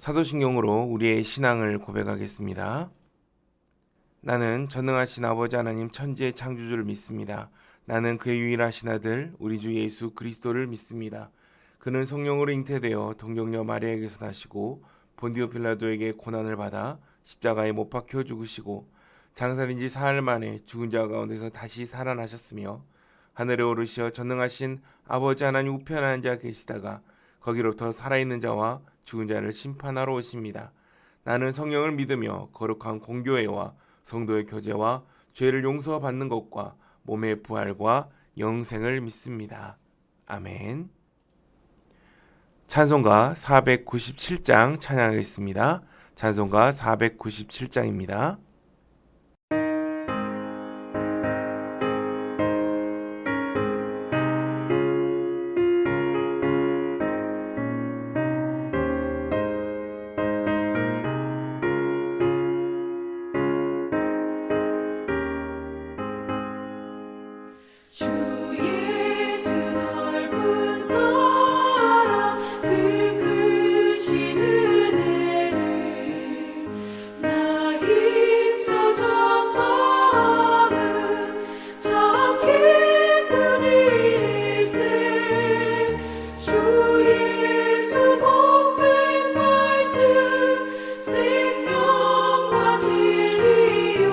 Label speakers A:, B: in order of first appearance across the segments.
A: 사도신경으로 우리의 신앙을 고백하겠습니다. 나는 전능하신 아버지 하나님 천지의 창조주를 믿습니다. 나는 그의 유일하신 아들 우리 주 예수 그리스도를 믿습니다. 그는 성령으로 잉태되어 동정녀 마리아에게서 나시고 본디오 빌라도에게 고난을 받아 십자가에 못 박혀 죽으시고 장사된 지 사흘 만에 죽은 자 가운데서 다시 살아나셨으며 하늘에 오르시어 전능하신 아버지 하나님 우편에 앉아 계시다가 거기로부터 살아있는 자와 죽은 자를 심판하러 오십니다. 나는 성령을 믿으며 거룩한 공교회와 성도의 교제와 죄를 용서받는 것과 몸의 부활과 영생을 믿습니다. 아멘. 찬송가 497장 찬양하겠습니다. 찬송가 497장입니다.
B: 주 예수 넓은 사랑 그 크신 은혜를 나 힘써 전함은 참 기쁜 일일세. 주 예수 복된 말씀 생명과 진리요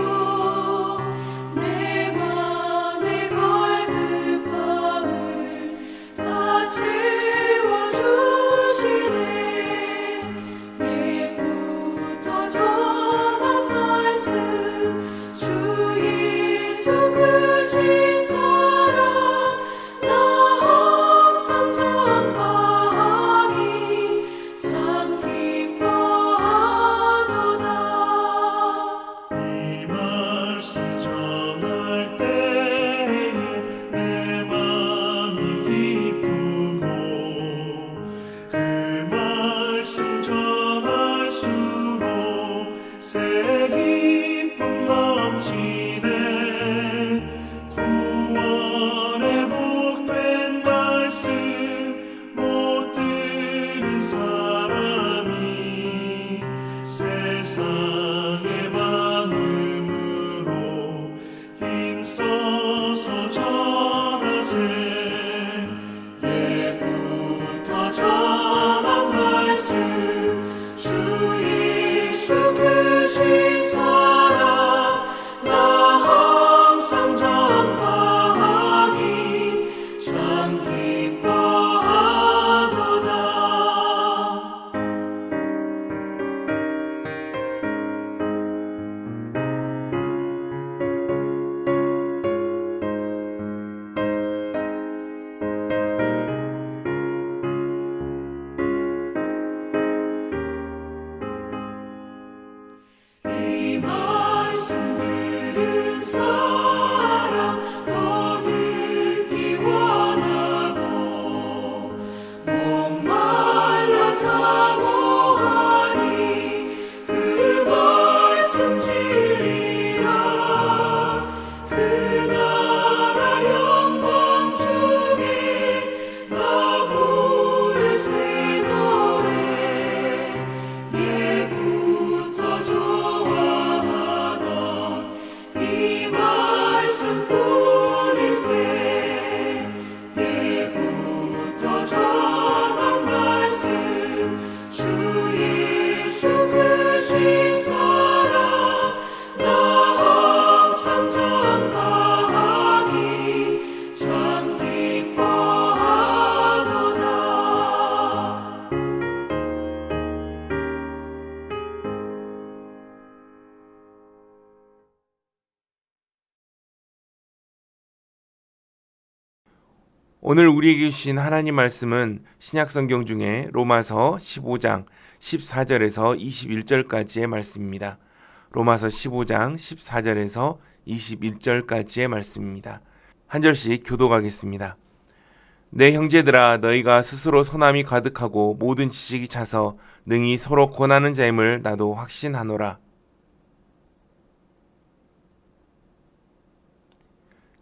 B: 내 맘에 갈급함을 다 채워주시네. 예부터 전한 말씀 주 예수 크신 사랑 나 항상 전하기 참 기뻐하도다.
C: 이 말씀 전할 때에 내 맘이 기쁘고 그 말씀 전할수록 새 기쁨 넘치네. 구원의 복된 말씀 못 들은 사람이 세상에 많음으로 힘써서 전하세.
B: 예부터 전한 말씀 주 예수 크신 사랑 나 항상 전하기 참 기뻐하도다. 이 말씀 들은 사람 더 듣기 원하고 목말라 사모하니 그 말씀 진리라. 그 나라 영광 중에 나 부를 새 노래. 예부터 좋아하던 이 말씀뿐일세. 예부터 전한 말씀 주 예수 크신 사랑 나 항상 전하기 참 기뻐하도다.
A: 오늘 우리에게 주신 하나님 말씀은 신약성경 중에 로마서 15장 14절에서 21절까지의 말씀입니다. 로마서 15장 14절에서 21절까지의 말씀입니다. 한 절씩 교독하겠습니다. 내 형제들아 너희가 스스로 선함이 가득하고 모든 지식이 차서 능히 서로 권하는 자임을 나도 확신하노라.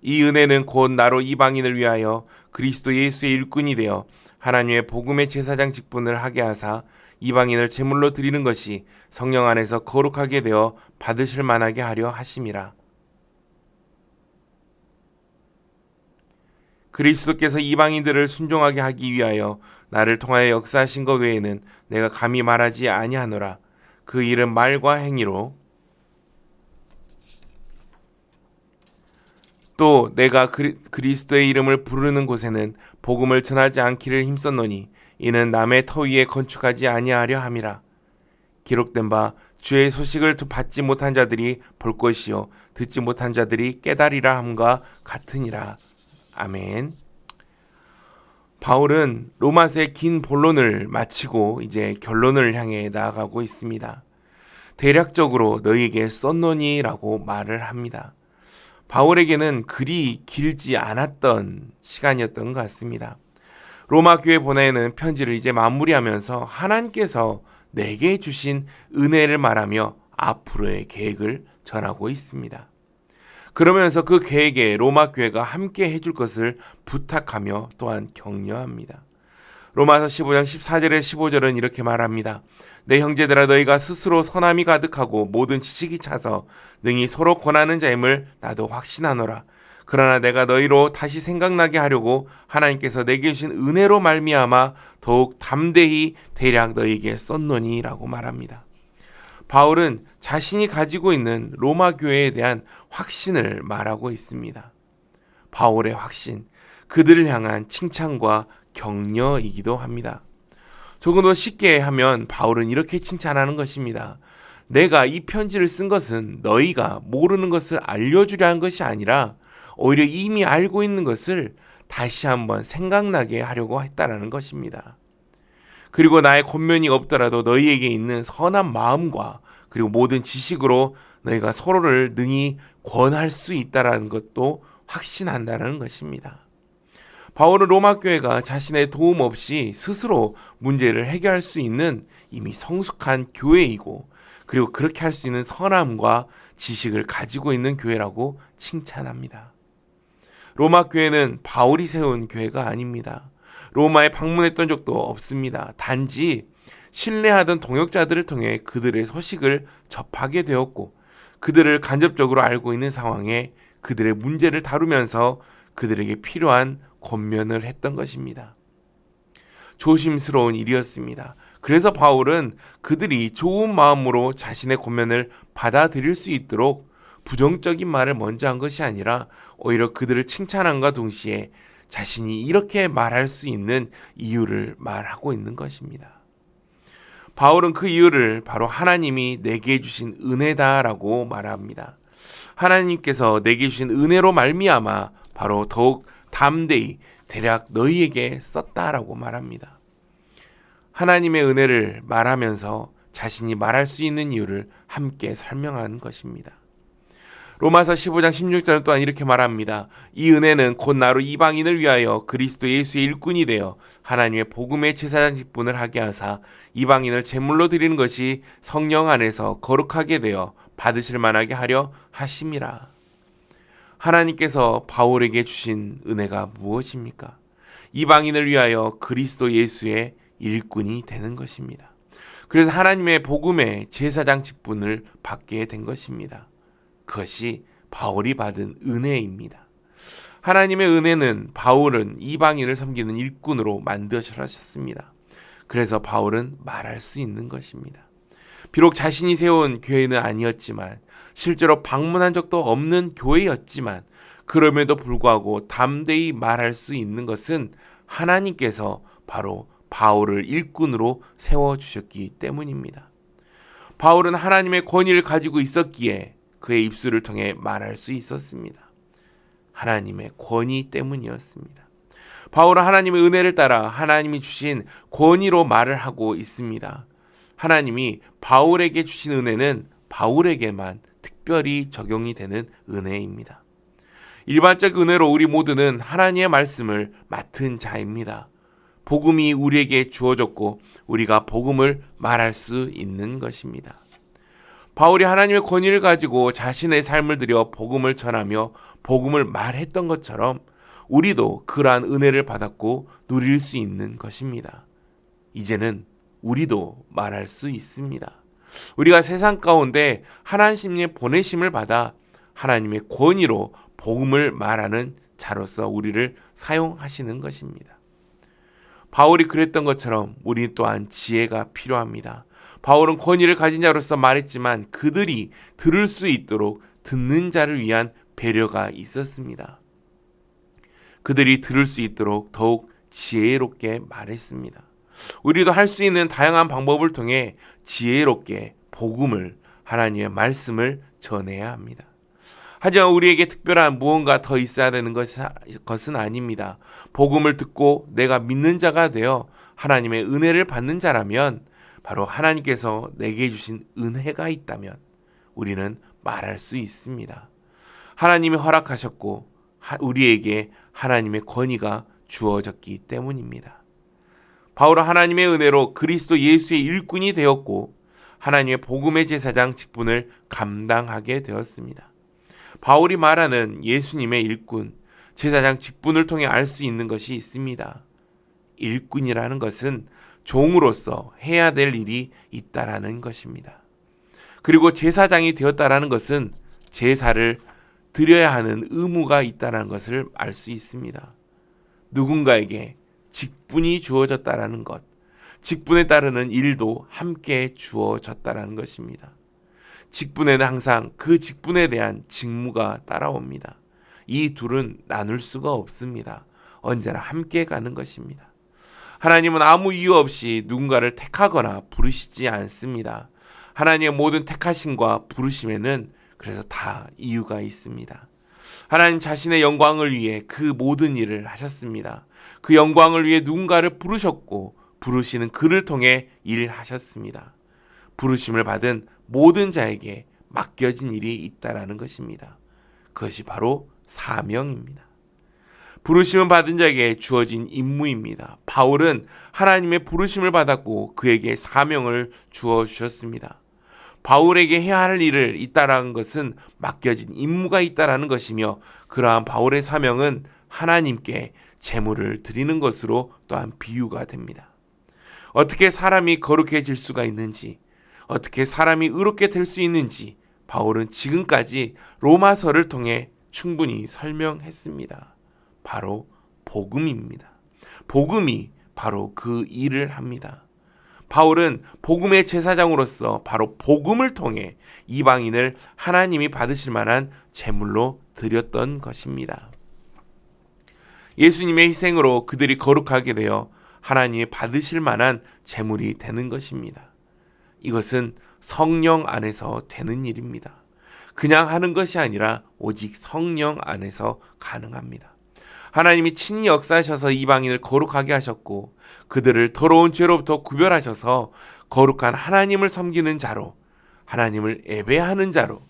A: 이 은혜는 곧 나로 이방인을 위하여 그리스도 예수의 일꾼이 되어 하나님의 복음의 제사장 직분을 하게 하사 이방인을 제물로 드리는 것이 성령 안에서 거룩하게 되어 받으실 만하게 하려 하심이라. 그리스도께서 이방인들을 순종하게 하기 위하여 나를 통하여 역사하신 것 외에는 내가 감히 말하지 아니하노라. 그 일은 말과 행위로 또 내가 그리스도의 이름을 부르는 곳에는 복음을 전하지 않기를 힘썼노니 이는 남의 터 위에 건축하지 아니하려 함이라. 기록된 바 주의 소식을 받지 못한 자들이 볼 것이요 듣지 못한 자들이 깨달으리라 함과 같으니라. 아멘. 바울은 로마서의 긴 본론을 마치고 이제 결론을 향해 나아가고 있습니다. 대략적으로 너희에게 썼노니라고 말을 합니다. 바울에게는 그리 길지 않았던 시간이었던 것 같습니다. 로마 교회 보내는 편지를 이제 마무리하면서 하나님께서 내게 주신 은혜를 말하며 앞으로의 계획을 전하고 있습니다. 그러면서 그 계획에 로마 교회가 함께 해줄 것을 부탁하며 또한 격려합니다. 로마서 15장 14절에 15절은 이렇게 말합니다. 내 형제들아 너희가 스스로 선함이 가득하고 모든 지식이 차서 능히 서로 권하는 자임을 나도 확신하노라. 그러나 내가 너희로 다시 생각나게 하려고 하나님께서 내게 주신 은혜로 말미암아 더욱 담대히 대략 너희에게 썼노니라고 말합니다. 바울은 자신이 가지고 있는 로마 교회에 대한 확신을 말하고 있습니다. 바울의 확신, 그들을 향한 칭찬과 격려이기도 합니다. 조금 더 쉽게 하면 바울은 이렇게 칭찬하는 것입니다. 내가 이 편지를 쓴 것은 너희가 모르는 것을 알려주려 한 것이 아니라 오히려 이미 알고 있는 것을 다시 한번 생각나게 하려고 했다라는 것입니다. 그리고 나의 권면이 없더라도 너희에게 있는 선한 마음과 그리고 모든 지식으로 너희가 서로를 능히 권할 수 있다라는 것도 확신한다는 것입니다. 바울은 로마 교회가 자신의 도움 없이 스스로 문제를 해결할 수 있는 이미 성숙한 교회이고 그리고 그렇게 할 수 있는 선함과 지식을 가지고 있는 교회라고 칭찬합니다. 로마 교회는 바울이 세운 교회가 아닙니다. 로마에 방문했던 적도 없습니다. 단지 신뢰하던 동역자들을 통해 그들의 소식을 접하게 되었고 그들을 간접적으로 알고 있는 상황에 그들의 문제를 다루면서 그들에게 필요한 권면을 했던 것입니다. 조심스러운 일이었습니다. 그래서 바울은 그들이 좋은 마음으로 자신의 권면을 받아들일 수 있도록 부정적인 말을 먼저 한 것이 아니라 오히려 그들을 칭찬함과 동시에 자신이 이렇게 말할 수 있는 이유를 말하고 있는 것입니다. 바울은 그 이유를 바로 하나님이 내게 주신 은혜다라고 말합니다. 하나님께서 내게 주신 은혜로 말미암아 바로 더욱 담대히 대략 너희에게 썼다라고 말합니다. 하나님의 은혜를 말하면서 자신이 말할 수 있는 이유를 함께 설명한 것입니다. 로마서 15장 16절은 또한 이렇게 말합니다. 이 은혜는 곧 나로 이방인을 위하여 그리스도 예수의 일꾼이 되어 하나님의 복음의 제사장 직분을 하게 하사 이방인을 제물로 드리는 것이 성령 안에서 거룩하게 되어 받으실 만하게 하려 하심이라. 하나님께서 바울에게 주신 은혜가 무엇입니까? 이방인을 위하여 그리스도 예수의 일꾼이 되는 것입니다. 그래서 하나님의 복음의 제사장 직분을 받게 된 것입니다. 그것이 바울이 받은 은혜입니다. 하나님의 은혜는 바울은 이방인을 섬기는 일꾼으로 만드셨습니다. 그래서 바울은 말할 수 있는 것입니다. 비록 자신이 세운 교회는 아니었지만 실제로 방문한 적도 없는 교회였지만 그럼에도 불구하고 담대히 말할 수 있는 것은 하나님께서 바로 바울을 일꾼으로 세워주셨기 때문입니다. 바울은 하나님의 권위를 가지고 있었기에 그의 입술을 통해 말할 수 있었습니다. 하나님의 권위 때문이었습니다. 바울은 하나님의 은혜를 따라 하나님이 주신 권위로 말을 하고 있습니다. 하나님이 바울에게 주신 은혜는 바울에게만 특별히 적용이 되는 은혜입니다. 일반적 은혜로 우리 모두는 하나님의 말씀을 맡은 자입니다. 복음이 우리에게 주어졌고 우리가 복음을 말할 수 있는 것입니다. 바울이 하나님의 권위를 가지고 자신의 삶을 들여 복음을 전하며 복음을 말했던 것처럼 우리도 그러한 은혜를 받았고 누릴 수 있는 것입니다. 이제는 우리도 말할 수 있습니다. 우리가 세상 가운데 하나님의 보내심을 받아 하나님의 권위로 복음을 말하는 자로서 우리를 사용하시는 것입니다. 바울이 그랬던 것처럼 우리 또한 지혜가 필요합니다. 바울은 권위를 가진 자로서 말했지만 그들이 들을 수 있도록 듣는 자를 위한 배려가 있었습니다. 그들이 들을 수 있도록 더욱 지혜롭게 말했습니다. 우리도 할 수 있는 다양한 방법을 통해 지혜롭게 복음을, 하나님의 말씀을 전해야 합니다. 하지만 우리에게 특별한 무언가 더 있어야 되는 것은 아닙니다. 복음을 듣고 내가 믿는 자가 되어 하나님의 은혜를 받는 자라면, 바로 하나님께서 내게 주신 은혜가 있다면 우리는 말할 수 있습니다. 하나님이 허락하셨고 우리에게 하나님의 권위가 주어졌기 때문입니다. 바울은 하나님의 은혜로 그리스도 예수의 일꾼이 되었고 하나님의 복음의 제사장 직분을 감당하게 되었습니다. 바울이 말하는 예수님의 일꾼, 제사장 직분을 통해 알 수 있는 것이 있습니다. 일꾼이라는 것은 종으로서 해야 될 일이 있다라는 것입니다. 그리고 제사장이 되었다라는 것은 제사를 드려야 하는 의무가 있다는 것을 알 수 있습니다. 누군가에게 직분이 주어졌다라는 것, 직분에 따르는 일도 함께 주어졌다라는 것입니다. 직분에는 항상 그 직분에 대한 직무가 따라옵니다. 이 둘은 나눌 수가 없습니다. 언제나 함께 가는 것입니다. 하나님은 아무 이유 없이 누군가를 택하거나 부르시지 않습니다. 하나님의 모든 택하심과 부르심에는 그래서 다 이유가 있습니다. 하나님 자신의 영광을 위해 그 모든 일을 하셨습니다. 그 영광을 위해 누군가를 부르셨고 부르시는 그를 통해 일하셨습니다. 부르심을 받은 모든 자에게 맡겨진 일이 있다라는 것입니다. 그것이 바로 사명입니다. 부르심을 받은 자에게 주어진 임무입니다. 바울은 하나님의 부르심을 받았고 그에게 사명을 주어 주셨습니다. 바울에게 해야 할 일을 있다라는 것은 맡겨진 임무가 있다라는 것이며, 그러한 바울의 사명은 하나님께 제물을 드리는 것으로 또한 비유가 됩니다. 어떻게 사람이 거룩해질 수가 있는지, 어떻게 사람이 의롭게 될 수 있는지 바울은 지금까지 로마서를 통해 충분히 설명했습니다. 바로 복음입니다. 복음이 바로 그 일을 합니다. 바울은 복음의 제사장으로서 바로 복음을 통해 이방인을 하나님이 받으실 만한 제물로 드렸던 것입니다. 예수님의 희생으로 그들이 거룩하게 되어 하나님이 받으실 만한 제물이 되는 것입니다. 이것은 성령 안에서 되는 일입니다. 그냥 하는 것이 아니라 오직 성령 안에서 가능합니다. 하나님이 친히 역사하셔서 이방인을 거룩하게 하셨고 그들을 더러운 죄로부터 구별하셔서 거룩한 하나님을 섬기는 자로, 하나님을 예배하는 자로,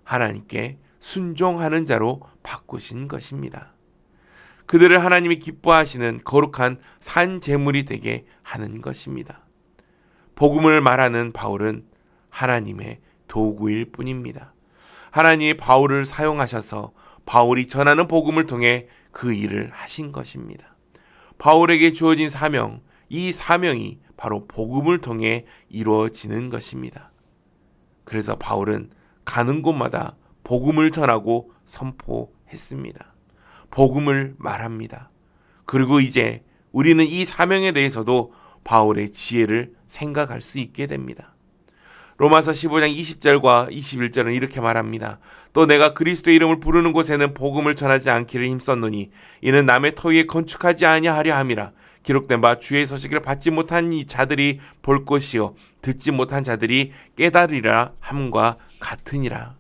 A: 하나님께 순종하는 자로 바꾸신 것입니다. 그들을 하나님이 기뻐하시는 거룩한 산 제물이 되게 하는 것입니다. 복음을 말하는 바울은 하나님의 도구일 뿐입니다. 하나님이 바울을 사용하셔서 바울이 전하는 복음을 통해 그 일을 하신 것입니다. 바울에게 주어진 사명, 이 사명이 바로 복음을 통해 이루어지는 것입니다. 그래서 바울은 가는 곳마다 복음을 전하고 선포했습니다. 복음을 말합니다. 그리고 이제 우리는 이 사명에 대해서도 바울의 지혜를 생각할 수 있게 됩니다. 로마서 15장 20절과 21절은 이렇게 말합니다. 또 내가 그리스도의 이름을 부르는 곳에는 복음을 전하지 않기를 힘썼노니 이는 남의 터 위에 건축하지 아니하려 함이라. 기록된 바 주의 소식을 받지 못한 이 자들이 볼 것이요 듣지 못한 자들이 깨달으리라 함과 같으니라.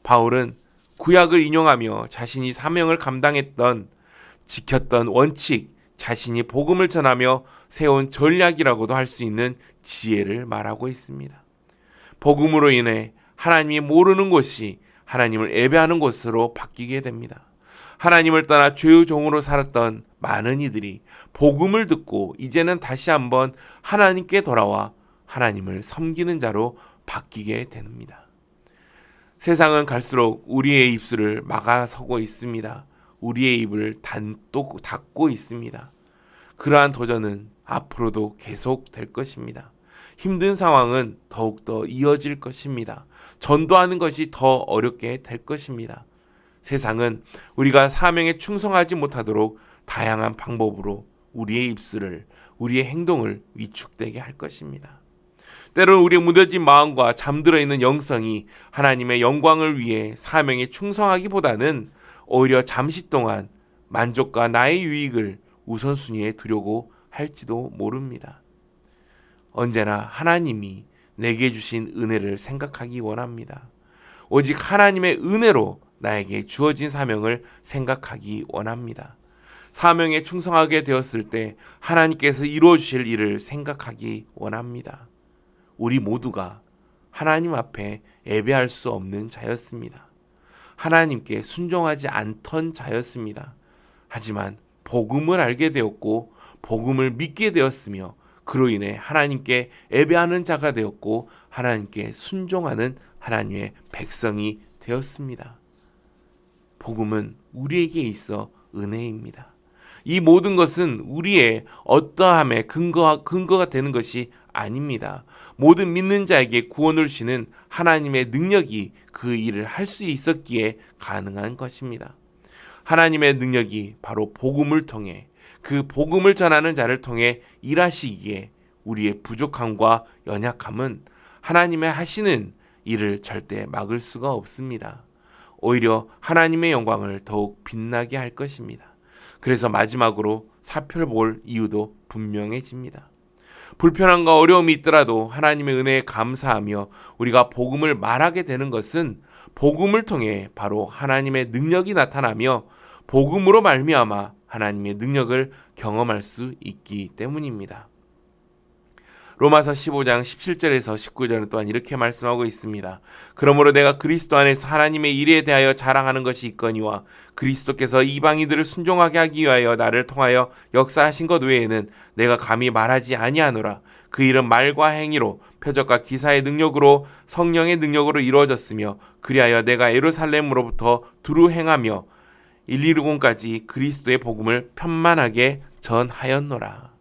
A: 바울은 구약을 인용하며 자신이 사명을 감당했던, 지켰던 원칙, 자신이 복음을 전하며 세운 전략이라고도 할 수 있는 지혜를 말하고 있습니다. 복음으로 인해 하나님이 모르는 곳이 하나님을 예배하는 곳으로 바뀌게 됩니다. 하나님을 떠나 죄의 종으로 살았던 많은 이들이 복음을 듣고 이제는 다시 한번 하나님께 돌아와 하나님을 섬기는 자로 바뀌게 됩니다. 세상은 갈수록 우리의 입술을 막아서고 있습니다. 우리의 입을 닫고 있습니다. 그러한 도전은 앞으로도 계속될 것입니다. 힘든 상황은 더욱더 이어질 것입니다. 전도하는 것이 더 어렵게 될 것입니다. 세상은 우리가 사명에 충성하지 못하도록 다양한 방법으로 우리의 입술을, 우리의 행동을 위축되게 할 것입니다. 때로는 우리의 무뎌진 마음과 잠들어 있는 영성이 하나님의 영광을 위해 사명에 충성하기보다는 오히려 잠시 동안 만족과 나의 유익을 우선순위에 두려고 할지도 모릅니다. 언제나 하나님이 내게 주신 은혜를 생각하기 원합니다. 오직 하나님의 은혜로 나에게 주어진 사명을 생각하기 원합니다. 사명에 충성하게 되었을 때 하나님께서 이루어 주실 일을 생각하기 원합니다. 우리 모두가 하나님 앞에 예배할 수 없는 자였습니다. 하나님께 순종하지 않던 자였습니다. 하지만 복음을 알게 되었고 복음을 믿게 되었으며 그로 인해 하나님께 예배하는 자가 되었고 하나님께 순종하는 하나님의 백성이 되었습니다. 복음은 우리에게 있어 은혜입니다. 이 모든 것은 우리의 어떠함의 근거가 되는 것이 아닙니다. 모든 믿는 자에게 구원을 주시는 하나님의 능력이 그 일을 할 수 있었기에 가능한 것입니다. 하나님의 능력이 바로 복음을 통해 그 복음을 전하는 자를 통해 일하시기에 우리의 부족함과 연약함은 하나님의 하시는 일을 절대 막을 수가 없습니다. 오히려 하나님의 영광을 더욱 빛나게 할 것입니다. 그래서 마지막으로 살펴볼 이유도 분명해집니다. 불편함과 어려움이 있더라도 하나님의 은혜에 감사하며 우리가 복음을 말하게 되는 것은 복음을 통해 바로 하나님의 능력이 나타나며 복음으로 말미암아 하나님의 능력을 경험할 수 있기 때문입니다. 로마서 15장 17절에서 19절은 또한 이렇게 말씀하고 있습니다. 그러므로 내가 그리스도 안에서 하나님의 일에 대하여 자랑하는 것이 있거니와 그리스도께서 이방인들을 순종하게 하기 위하여 나를 통하여 역사하신 것 외에는 내가 감히 말하지 아니하노라. 그 일은 말과 행위로 표적과 기사의 능력으로 성령의 능력으로 이루어졌으며 그리하여 내가 예루살렘으로부터 두루 행하며 일리루곤까지 그리스도의 복음을 편만하게 전하였노라.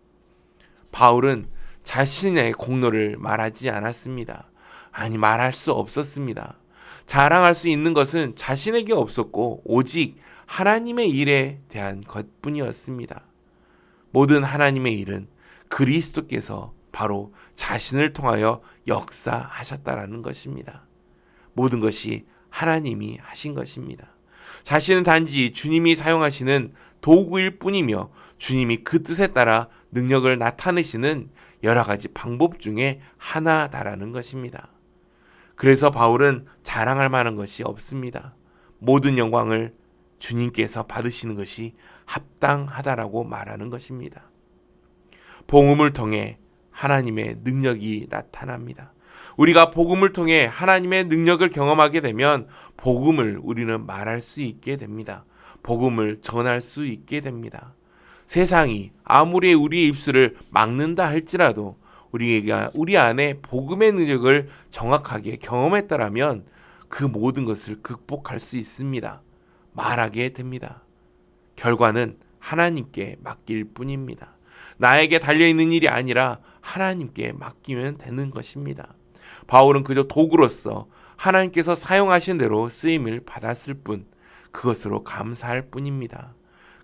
A: 바울은 자신의 공로를 말하지 않았습니다. 아니, 말할 수 없었습니다. 자랑할 수 있는 것은 자신에게 없었고 오직 하나님의 일에 대한 것뿐이었습니다. 모든 하나님의 일은 그리스도께서 바로 자신을 통하여 역사하셨다라는 것입니다. 모든 것이 하나님이 하신 것입니다. 자신은 단지 주님이 사용하시는 도구일 뿐이며 주님이 그 뜻에 따라 능력을 나타내시는 여러 가지 방법 중에 하나다라는 것입니다. 그래서 바울은 자랑할 만한 것이 없습니다. 모든 영광을 주님께서 받으시는 것이 합당하다라고 말하는 것입니다. 복음을 통해 하나님의 능력이 나타납니다. 우리가 복음을 통해 하나님의 능력을 경험하게 되면 복음을 우리는 말할 수 있게 됩니다. 복음을 전할 수 있게 됩니다. 세상이 아무리 우리의 입술을 막는다 할지라도 우리 안에 복음의 능력을 정확하게 경험했다라면 그 모든 것을 극복할 수 있습니다. 말하게 됩니다. 결과는 하나님께 맡길 뿐입니다. 나에게 달려있는 일이 아니라 하나님께 맡기면 되는 것입니다. 바울은 그저 도구로서 하나님께서 사용하신 대로 쓰임을 받았을 뿐 그것으로 감사할 뿐입니다.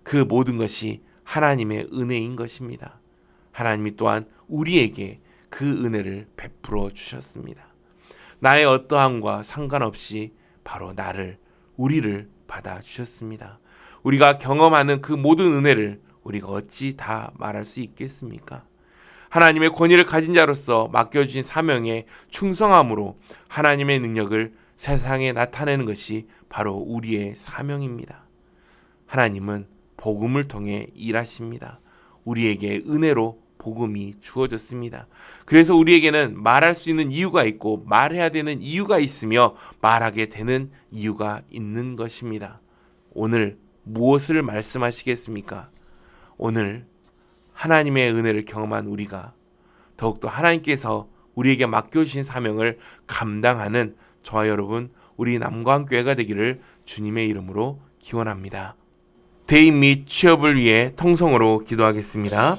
A: 그 모든 것이 하나님의 은혜인 것입니다. 하나님이 또한 우리에게 그 은혜를 베풀어 주셨습니다. 나의 어떠함과 상관없이 바로 우리를 받아 주셨습니다. 우리가 경험하는 그 모든 은혜를 우리가 어찌 다 말할 수 있겠습니까? 하나님의 권위를 가진 자로서 맡겨주신 사명에 충성함으로 하나님의 능력을 세상에 나타내는 것이 바로 우리의 사명입니다. 하나님은 복음을 통해 일하십니다. 우리에게 은혜로 복음이 주어졌습니다. 그래서 우리에게는 말할 수 있는 이유가 있고 말해야 되는 이유가 있으며 말하게 되는 이유가 있는 것입니다. 오늘 무엇을 말씀하시겠습니까? 오늘 하나님의 은혜를 경험한 우리가 더욱더 하나님께서 우리에게 맡겨주신 사명을 감당하는 저와 여러분 우리 남광교회가 되기를 주님의 이름으로 기원합니다. 대입 및 취업을 위해 통성으로 기도하겠습니다.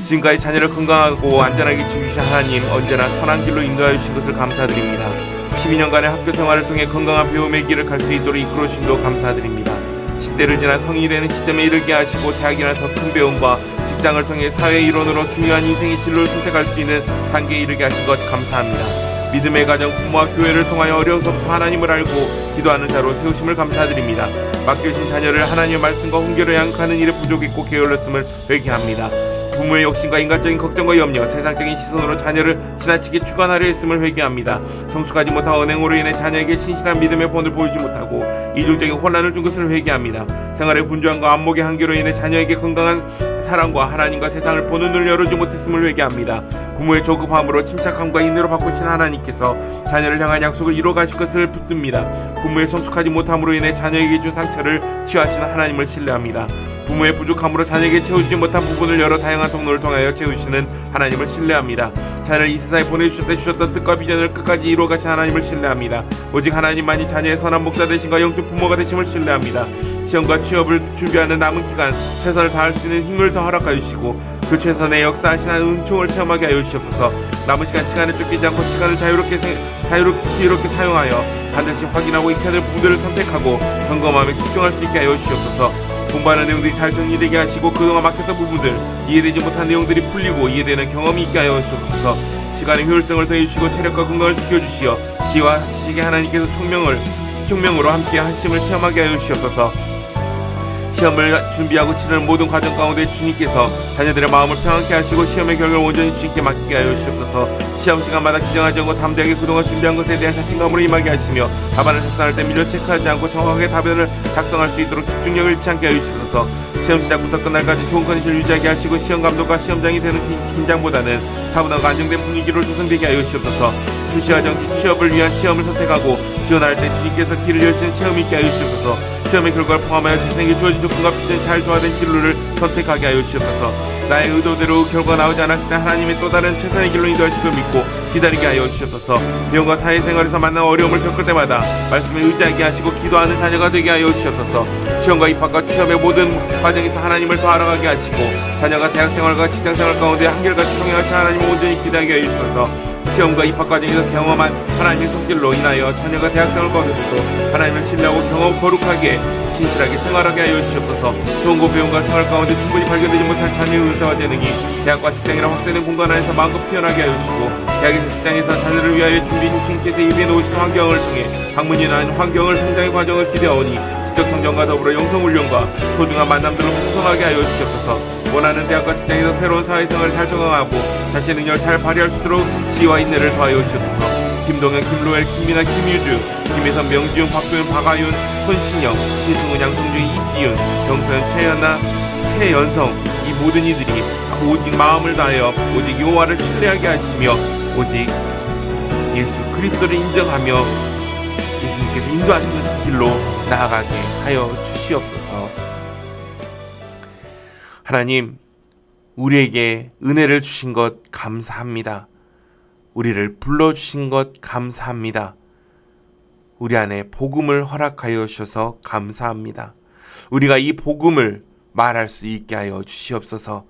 A: 지금까지 자녀를 건강하고 안전하게 지키신 하나님, 언제나 선한 길로 인도하여 주신 것을 감사드립니다. 12년간의 학교 생활을 통해 건강한 배움의 길을 갈 수 있도록 이끌어 주심도 감사드립니다. 10대를 지나 성인이 되는 시점에 이르게 하시고 대학이나 더 큰 배움과 직장을 통해 사회 일원으로 중요한 인생의 진로를 선택할 수 있는 단계에 이르게 하신 것 감사합니다. 믿음의 가정, 부모와 교회를 통하여 어려서부터 하나님을 알고 기도하는 자로 세우심을 감사드립니다. 맡겨주신 자녀를 하나님의 말씀과 훈계로 양육하는 일에 부족했고 게을렀음을 회개합니다. 부모의 욕심과 인간적인 걱정과 염려, 세상적인 시선으로 자녀를 지나치게 주관하려 했음을 회개합니다. 성숙하지 못한 언행으로 인해 자녀에게 신실한 믿음의 본을 보이지 못하고 이중적인 혼란을 준 것을 회개합니다. 생활의 분주함과 안목의 한계로 인해 자녀에게 건강한 사랑과 하나님과 세상을 보는 눈을 열어주지 못했음을 회개합니다. 부모의 조급함으로 침착함과 인내로 바꾸신 하나님께서 자녀를 향한 약속을 이뤄 가실 것을 붙듭니다. 부모의 성숙하지 못함으로 인해 자녀에게 준 상처를 치유하시는 하나님을 신뢰합니다. 부모의 부족함으로 자녀에게 채우지 못한 부분을 여러 다양한 통로를 통하여 채우시는 하나님을 신뢰합니다. 자녀를 이 세상에 보내주실 때 주셨던 뜻과 비전을 끝까지 이루어 가신 하나님을 신뢰합니다. 오직 하나님만이 자녀의 선한 목자 되심과 영적 부모가 되심을 신뢰합니다. 시험과 취업을 준비하는 남은 기간 최선을 다할 수 있는 힘을 더 허락하여 주시고 그 최선의 역사하시는 은총을 체험하게 하여 주시옵소서. 남은 시간에 쫓기지 않고 시간을 자유롭게 사용하여 반드시 확인하고 익혀야 될 부분들을 선택하고 점검함에 집중할 수 있게 하여 주시옵소서. 공부하는 내용들이 잘 정리되게 하시고 그동안 막혔던 부분들, 이해되지 못한 내용들이 풀리고 이해되는 경험이 있게 하여 주옵소서. 시간의 효율성을 더해주시고 체력과 건강을 지켜주시어 지혜와 지식의 하나님께서 총명으로 함께 하심을 체험하게 하여 주시옵소서. 시험을 준비하고 치르는 모든 과정 가운데 주님께서 자녀들의 마음을 평안케 하시고 시험의 결과를 온전히 주님께 맡기게 하여 주시옵소서. 시험 시간마다 기정하지 않고 담대하게 그동안 준비한 것에 대한 자신감으로 임하게 하시며 답안을 작성할 때 미처 체크하지 않고 정확하게 답변을 작성할 수 있도록 집중력을 잃지 않게 하여 주시옵소서. 시험 시작부터 끝날까지 좋은 컨디션을 유지하게 하시고 시험 감독과 시험장이 되는 긴장보다는 차분하고 안정된 분위기로 조성되게 하여 주시옵소서. 수시와 정시 취업을 위한 시험을 선택하고 지원할 때 주님께서 길을 여시는 체험이 있게 하여 주시옵소서. 시험의 결과를 포함하여 자신에게 주어진 조건과 비전이 잘 조화된 진로를 선택하게 하여 주시옵소서. 나의 의도대로 결과가 나오지 않았을 때 하나님의 또 다른 최선의 길로 인도하실 걸 믿고 기다리게 하여 주시옵소서. 배움과 사회생활에서 만난 어려움을 겪을 때마다 말씀에 의지하게 하시고 기도하는 자녀가 되게 하여 주시옵소서. 시험과 입학과 취업의 모든 과정에서 하나님을 더 알아가게 하시고 자녀가 대학생활과 직장생활 가운데 한결같이 동행하신 하나님을 온전히 기대하게 하여 주시옵소서. 시험과 입학 과정에서 경험한 하나님의 손길로 인하여 자녀가 대학생활 가운데서도 하나님을 신뢰하고 경험 거룩하게 신실하게 생활하게 하여 주시옵소서. 좋은 고 배움과 생활 가운데 충분히 발견되지 못한 자녀의 은사와 재능이 대학과 직장이나 확대된 공간 안에서 마음껏 피어나게 하여 주시고 대학에서 직장에서 자녀를 위하여 준비해 주님께서 입에 놓으신 환경을 통해 학문이나 환경을 성장의 과정을 기대하오니 지적 성장과 더불어 영성 훈련과 소중한 만남들을 풍성하게 하여 주시옵소서. 원하는 대학과 직장에서 새로운 사회생활을 잘 적응하고 자신의 능력을 잘 발휘할 수 있도록 지혜와 인내를 더하여 주시옵소서. 김동현, 김로엘, 김민아, 김유주, 김혜선, 명지훈, 박도윤, 박아윤, 손신영, 신승훈, 양성준, 이지윤, 정서연, 최연아, 최연성, 이 모든 이들이 오직 마음을 다하여 오직 여호와를 신뢰하게 하시며 오직 예수 그리스도를 인정하며 예수님께서 인도하시는 그 길로 나아가게 하여 주시옵소서. 하나님, 우리에게 은혜를 주신 것 감사합니다. 우리를 불러주신 것 감사합니다. 우리 안에 복음을 허락하여 주셔서 감사합니다. 우리가 이 복음을 말할 수 있게 하여 주시옵소서.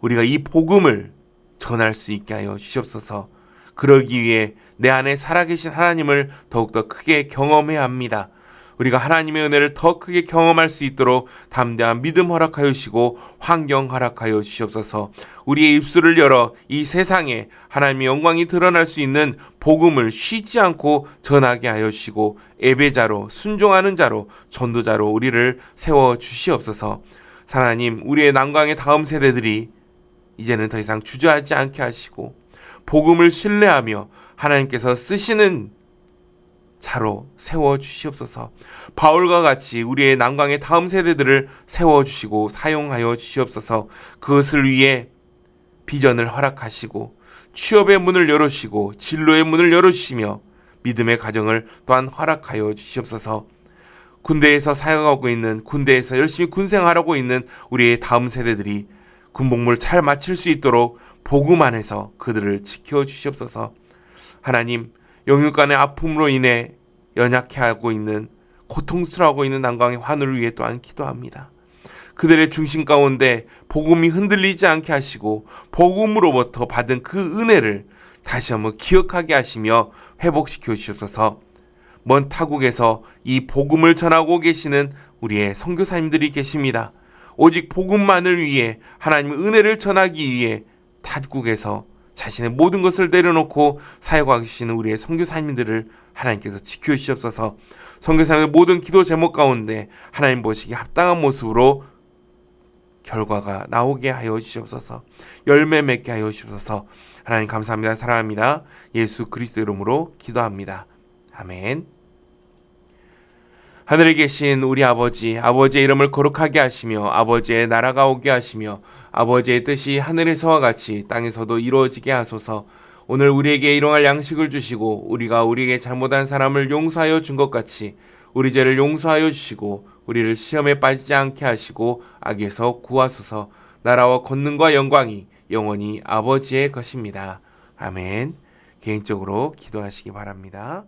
A: 우리가 이 복음을 전할 수 있게 하여 주시옵소서. 그러기 위해 내 안에 살아계신 하나님을 더욱더 크게 경험해야 합니다. 우리가 하나님의 은혜를 더 크게 경험할 수 있도록 담대한 믿음 허락하여 주시고 환경 허락하여 주시옵소서. 우리의 입술을 열어 이 세상에 하나님의 영광이 드러날 수 있는 복음을 쉬지 않고 전하게 하여 주시고 예배자로 순종하는 자로 전도자로 우리를 세워 주시옵소서. 하나님, 우리의 난광의 다음 세대들이 이제는 더 이상 주저하지 않게 하시고 복음을 신뢰하며 하나님께서 쓰시는 자로 세워주시옵소서. 바울과 같이 우리의 난광의 다음 세대들을 세워주시고 사용하여 주시옵소서. 그것을 위해 비전을 허락하시고 취업의 문을 열어주시고 진로의 문을 열어주시며 믿음의 가정을 또한 허락하여 주시옵소서. 군대에서 사역하고 있는, 군대에서 열심히 군생활하고 있는 우리의 다음 세대들이 군복무를 잘 마칠 수 있도록 복음 안에서 그들을 지켜주시옵소서. 하나님, 영육간의 아픔으로 인해 연약해하고 있는, 고통스러워하고 있는 난광의 환우를 위해 또한 기도합니다. 그들의 중심 가운데 복음이 흔들리지 않게 하시고 복음으로부터 받은 그 은혜를 다시 한번 기억하게 하시며 회복시켜 주시옵소서. 먼 타국에서 이 복음을 전하고 계시는 우리의 선교사님들이 계십니다. 오직 복음만을 위해 하나님의 은혜를 전하기 위해 타국에서 자신의 모든 것을 내려놓고 사역하고 계시는 우리의 선교사님들을 하나님께서 지켜주시옵소서. 선교사님의 모든 기도 제목 가운데 하나님 보시기에 합당한 모습으로 결과가 나오게 하여 주시옵소서. 열매 맺게 하여 주시옵소서. 하나님 감사합니다. 사랑합니다. 예수 그리스도 이름으로 기도합니다. 아멘. 하늘에 계신 우리 아버지, 아버지의 이름을 거룩하게 하시며 아버지의 나라가 오게 하시며 아버지의 뜻이 하늘에서와 같이 땅에서도 이루어지게 하소서. 오늘 우리에게 일용할 양식을 주시고 우리가 우리에게 잘못한 사람을 용서하여 준 것 같이 우리 죄를 용서하여 주시고 우리를 시험에 빠지지 않게 하시고 악에서 구하소서. 나라와 권능과 영광이 영원히 아버지의 것입니다. 아멘. 개인적으로 기도하시기 바랍니다.